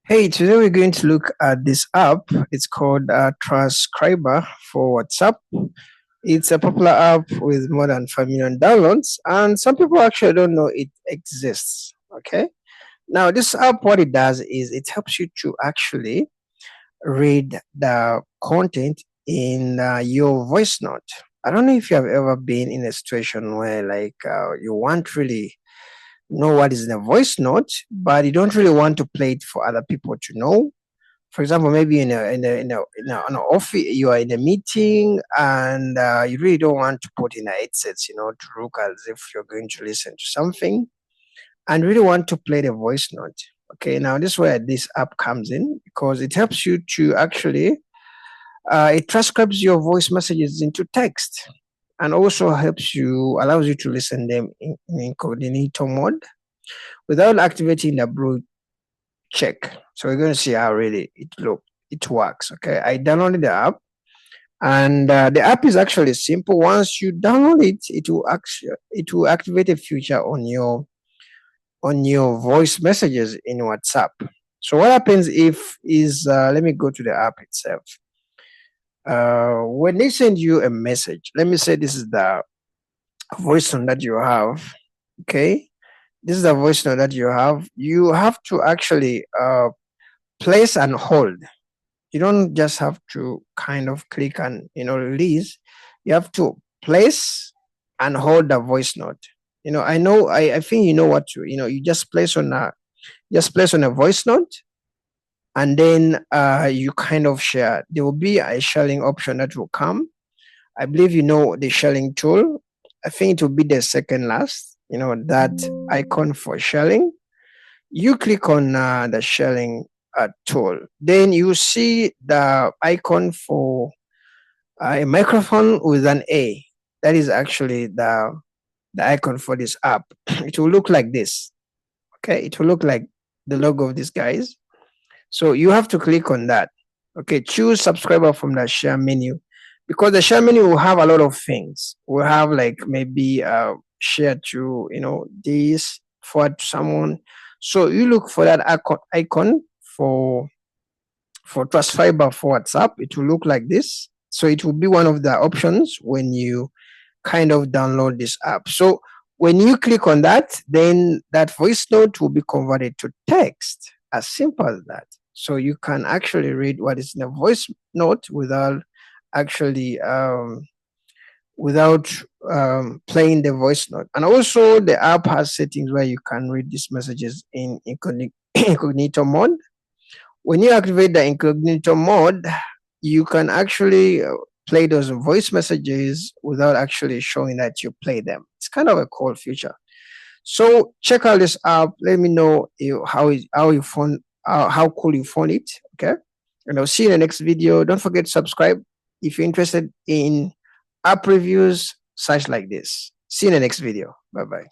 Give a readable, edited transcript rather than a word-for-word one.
Hey, today we're going to look at this app. It's called Transcriber for WhatsApp. It's a popular app with more than 5 million downloads, and some people actually don't know it exists. Okay. Now, this app, what it does is it helps you to actually read the content in your voice note. I don't know if you have ever been in a situation where, you want really know what is in a voice note, but you don't really want to play it for other people to know. For example, maybe in an office, you are in a meeting and you really don't want to put in a headsets, to look as if you're going to listen to something, and really want to play the voice note. Okay, now this is where this app comes in because it helps you to actually it transcribes your voice messages into text and also allows you to listen them in incognito mode without activating the blue check. So we're going to see how really it works. Okay, I downloaded the app, and the app is actually simple. Once you download it, it will activate a feature on your voice messages in WhatsApp. So what happens let me go to the app itself. When they send you a message, let me say this is the voice note that you have. Okay, this is the voice note that you have. You have to actually place and hold. You don't just have to kind of click and release. You have to place and hold the voice note. I think you know what to you just place on a voice note, and then you kind of share. There will be a sharing option that will come. I believe you know the sharing tool. I think it will be the second last, that icon for sharing. You click on the sharing tool. Then you see the icon for a microphone with an A. That is actually the icon for this app. It will look like this. Okay, it will look like the logo of these guys. So you have to click on that. Okay, choose subscriber from the share menu, because the share menu will have a lot of things. We'll have like maybe share to this, forward to someone. So you look for that icon for Transcriber for WhatsApp. It will look like this. So it will be one of the options when you kind of download this app. So when you click on that, then that voice note will be converted to text. As simple as that. So you can actually read what is in a voice note without actually playing the voice note. And also the app has settings where you can read these messages in incognito mode. When you activate the incognito mode, you can actually play those voice messages without actually showing that you play them. It's kind of a cool feature. So check out this app. Let me know how cool you found it. Okay, and I'll see you in the next video. Don't forget to subscribe if you're interested in app reviews such like this. See you in the next video. Bye bye.